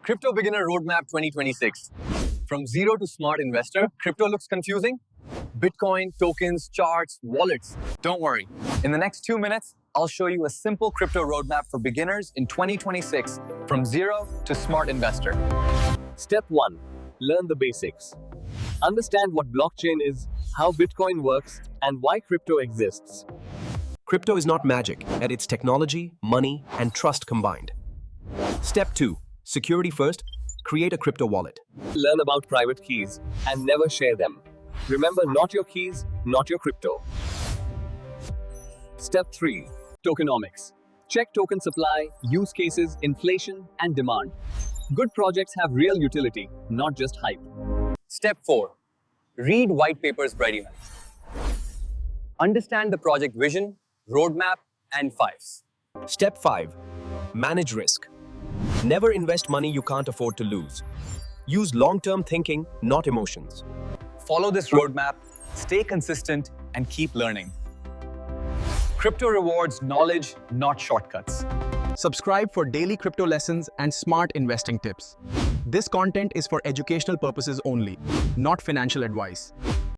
Crypto Beginner Roadmap 2026. From zero to smart investor, crypto looks confusing? Bitcoin, tokens, charts, wallets. Don't worry. In the next 2 minutes, I'll show you a simple crypto roadmap for beginners in 2026, from zero to smart investor. Step 1. Learn the basics. Understand what blockchain is, how Bitcoin works, and why crypto exists. Crypto is not magic, and it's technology, money, and trust combined. Step 2. Security first. Create a crypto wallet. Learn about private keys and never share them. Remember, not your keys, not your crypto. Step 3. Tokenomics. Check token supply, use cases, inflation, and demand. Good projects have real utility, not just hype. Step 4. Read white papers readily. Understand the project vision, roadmap, and fives. Step 5. Manage risk. Never invest money you can't afford to lose. Use long-term thinking, not emotions. Follow this roadmap, stay consistent, and keep learning. Crypto rewards knowledge, not shortcuts. Subscribe for daily crypto lessons and smart investing tips. This content is for educational purposes only, not financial advice.